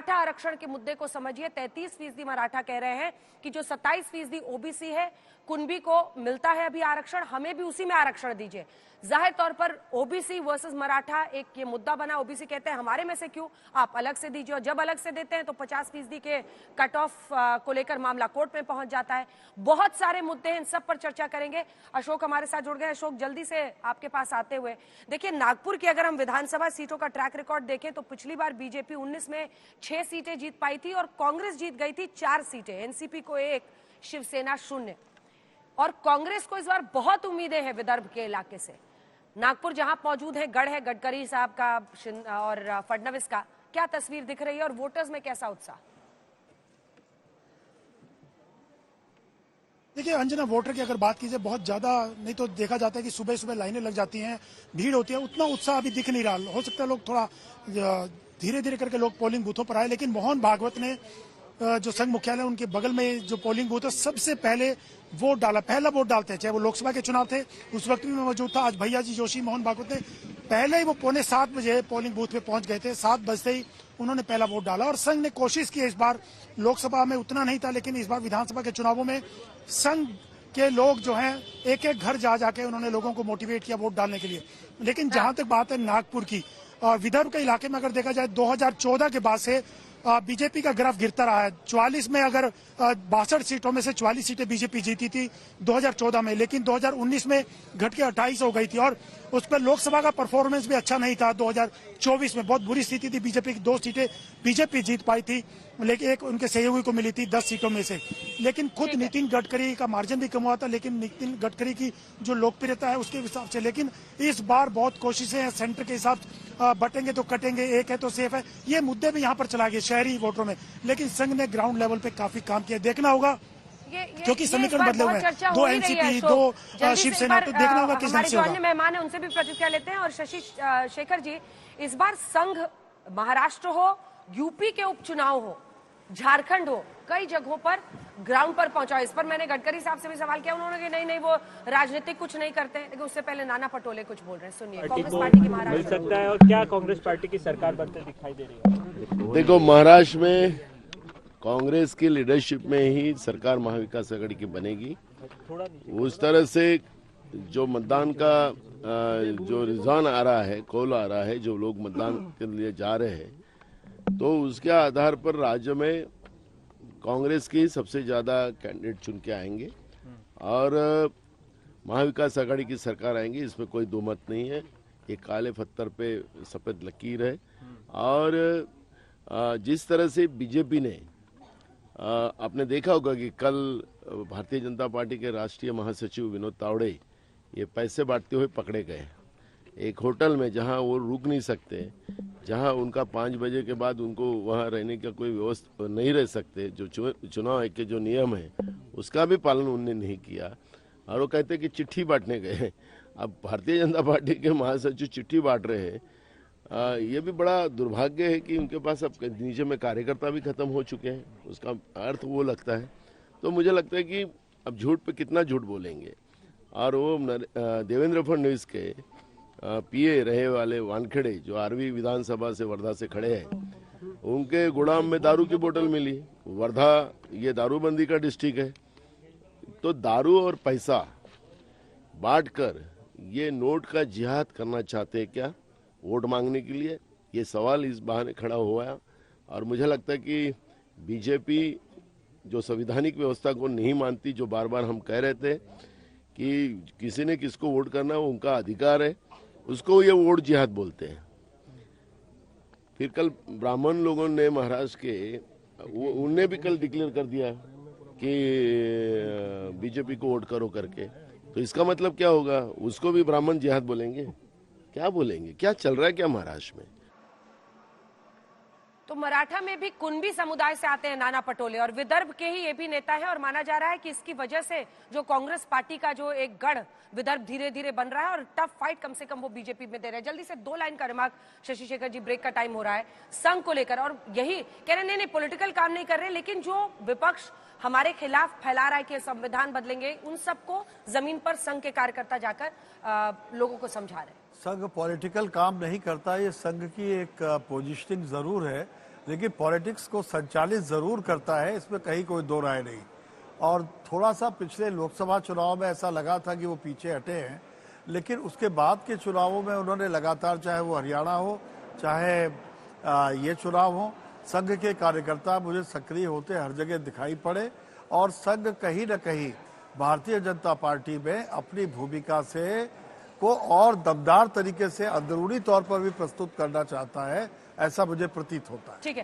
मराठा आरक्षण के मुद्दे को समझिए। 33% मराठा कह रहे हैं कि जो 27% ओबीसी है, कुणबी को मिलता है अभी आरक्षण, हमें भी उसी में आरक्षण दीजिए। जाहिर तौर पर ओबीसी वर्सेस मराठा एक ये मुद्दा बना। ओबीसी कहते हैं हमारे में से क्यों, आप अलग से दीजिए, और जब अलग से देते हैं तो 50% के कट ऑफ को लेकर मामला कोर्ट में पहुंच जाता है। बहुत सारे मुद्दे हैं, इन सब पर चर्चा करेंगे। अशोक हमारे साथ जुड़ गए। अशोक, जल्दी से आपके पास आते हुए देखिए, नागपुर की अगर हम विधानसभा सीटों का ट्रैक रिकॉर्ड देखें तो पिछली बार बीजेपी 19 में 6 सीटें जीत पाई थी और कांग्रेस जीत गई थी 4 सीटें, एनसीपी को 1, शिवसेना 0। और कांग्रेस को इस बार बहुत उम्मीदें हैं विदर्भ के इलाके से। नागपुर जहां मौजूद है, गढ़ है गडकरी साहब का और फडणवीस का, क्या तस्वीर दिख रही है और वोटर्स में कैसा उत्साह? देखिए अंजना, वोटर की अगर बात कीजिए, बहुत ज्यादा नहीं तो देखा जाता है कि सुबह सुबह लाइनें लग जाती हैं, भीड़ होती है, उतना उत्साह अभी दिख नहीं रहा। हो सकता है लोग थोड़ा धीरे धीरे करके लोग पोलिंग बूथों पर आए, लेकिन मोहन भागवत ने जो संघ मुख्यालय उनके बगल में जो पोलिंग बूथ है, सबसे पहले वोट डाला। पहला वोट डालते हैं, चाहे वो लोकसभा के चुनाव थे, उस वक्त भी मैं मौजूद था। आज भैया जी जोशी मोहन भागवत ने पहले ही वो 6:45 बजे पोलिंग बूथ पे पहुंच गए थे। 7 बजते ही उन्होंने पहला वोट डाला। और संघ ने कोशिश की, इस बार लोकसभा में उतना नहीं था, लेकिन इस बार विधानसभा के चुनावों में संघ के लोग जो हैं एक एक घर जा जाके उन्होंने लोगों को मोटिवेट किया वोट डालने के लिए। लेकिन जहां तक बात है नागपुर की, विदर्भ के इलाके में अगर देखा जाए, 2014 के बाद से बीजेपी का ग्राफ गिरता रहा है। 44 में अगर 62 सीटों में से 44 सीटें बीजेपी जीती थी 2014 में, लेकिन 2019 में घट के 28 हो गई थी। और उस पर लोकसभा का परफॉर्मेंस भी अच्छा नहीं था। 2024 में बहुत बुरी स्थिति थी बीजेपी की, 2 सीटें बीजेपी जीत पाई थी, लेकिन एक उनके सहयोगी को मिली थी 10 सीटों में से। लेकिन खुद नितिन गडकरी का मार्जिन भी कम हुआ था, लेकिन नितिन गडकरी की जो लोकप्रियता है उसके हिसाब से। लेकिन इस बार बहुत कोशिशें हैं, सेंटर के हिसाब से बटेंगे तो कटेंगे, एक है तो सेफ है, ये मुद्दे भी यहाँ पर चला गए शहरी वोटरों में। लेकिन संघ ने ग्राउंड लेवल पे काफी काम किया, देखना होगा क्योंकि समीकरण बदले हुए हैं। 2 एनसीपी, 2 शिवसेना, तो देखना होगा किस ढंग से होगा। मेहमान है, उनसे भी प्रतिक्रिया लेते हैं। और शशि शेखर जी, इस बार संघ महाराष्ट्र हो, यूपी के उपचुनाव हो, झारखंड हो, कई जगहों पर ग्राउंड पर पहुंचा। इस पर मैंने गडकरी साहब से भी सवाल किया, उन्होंने कहा नहीं वो राजनीतिक कुछ नहीं करते। लेकिन उससे पहले नाना पटोले कुछ बोल रहे हैं, सुनिए। कांग्रेस पार्टी की महाराष्ट्र मिल सकता है और क्या कांग्रेस पार्टी की सरकार बनते दिखाई दे रही है? देखो, महाराष्ट्र में कांग्रेस की लीडरशिप में ही सरकार महाविकास आघाड़ी की बनेगी। उस तरह से जो मतदान का जो रुझान आ रहा है, कॉल आ रहा है, जो लोग मतदान के लिए जा रहे हैं, तो उसके आधार पर राज्य में कांग्रेस की सबसे ज्यादा कैंडिडेट चुन के आएंगे और महाविकास आघाड़ी की सरकार आएंगी, इसमें कोई दो मत नहीं है। ये काले पत्थर पे सफेद लकीर है। और जिस तरह से बीजेपी ने आपने देखा होगा कि कल भारतीय जनता पार्टी के राष्ट्रीय महासचिव विनोद तावड़े ये पैसे बांटते हुए पकड़े गए एक होटल में, जहां वो रुक नहीं सकते, जहां उनका 5 बजे के बाद उनको वहां रहने का कोई व्यवस्था नहीं रह सकते। जो चुनाव के जो नियम है उसका भी पालन उन्होंने नहीं किया और वो कहते कि चिट्ठी बांटने गए। अब भारतीय जनता पार्टी के महासचिव चिट्ठी बांट रहे हैं। ये भी बड़ा दुर्भाग्य है कि उनके पास अब नीचे में कार्यकर्ता भी खत्म हो चुके हैं, उसका अर्थ वो लगता है। तो मुझे लगता है कि अब झूठ पे कितना झूठ बोलेंगे। और वो देवेंद्र फडणवीस के पीए रहे वाले वानखेड़े, जो आरवी विधानसभा से वर्धा से खड़े हैं, उनके गोदाम में दारू की बोतल मिली। वर्धा ये दारूबंदी का डिस्ट्रिक्ट है, तो दारू और पैसा बांटकर ये नोट का जिहाद करना चाहते हैं क्या वोट मांगने के लिए? ये सवाल इस बहाने खड़ा हुआ है। और मुझे लगता है कि बीजेपी जो संवैधानिक व्यवस्था को नहीं मानती, जो बार बार हम कह रहे थे कि किसी ने किसको वोट करना वो उनका अधिकार है, उसको ये वोट जिहाद बोलते हैं। फिर कल ब्राह्मण लोगों ने महाराष्ट्र के उनने भी कल डिक्लेयर कर दिया कि बीजेपी को वोट करो करके। तो इसका मतलब क्या होगा? उसको भी ब्राह्मण जिहाद बोलेंगे? क्या बोलेंगे? क्या चल रहा है क्या महाराष्ट्र में? तो मराठा में भी कुणबी समुदाय से आते हैं नाना पटोले, और विदर्भ के ही ये भी नेता है। और माना जा रहा है कि इसकी वजह से जो कांग्रेस पार्टी का जो एक गढ़ विदर्भ धीरे धीरे बन रहा है और टफ फाइट कम से कम वो बीजेपी में दे रहे हैं। जल्दी से 2 लाइन का रिमार्क शशि शेखर जी, ब्रेक का टाइम हो रहा है, संघ को लेकर। और यही कह रहे नहीं पॉलिटिकल काम नहीं कर रहे, लेकिन जो विपक्ष हमारे खिलाफ फैला रहा है कि संविधान बदलेंगे, उन सबको जमीन पर संघ के कार्यकर्ता जाकर लोगों को समझा रहे हैं। संघ पॉलिटिकल काम नहीं करता, ये संघ की एक पोजीशनिंग जरूर है। लेकिन पॉलिटिक्स को संचालित जरूर करता है, इसमें कहीं कोई दो राय नहीं। और थोड़ा सा पिछले लोकसभा चुनाव में ऐसा लगा था कि वो पीछे हटे हैं, लेकिन उसके बाद के चुनावों में उन्होंने लगातार, चाहे वो हरियाणा हो चाहे ये चुनाव हो, संघ के कार्यकर्ता मुझे सक्रिय होते हर जगह दिखाई पड़े। और संघ कहीं न कहीं भारतीय जनता पार्टी में अपनी भूमिका से को और दमदार तरीके से अंदरूनी तौर पर भी प्रस्तुत करना चाहता है, ऐसा मुझे प्रतीत होता है। ठीक है।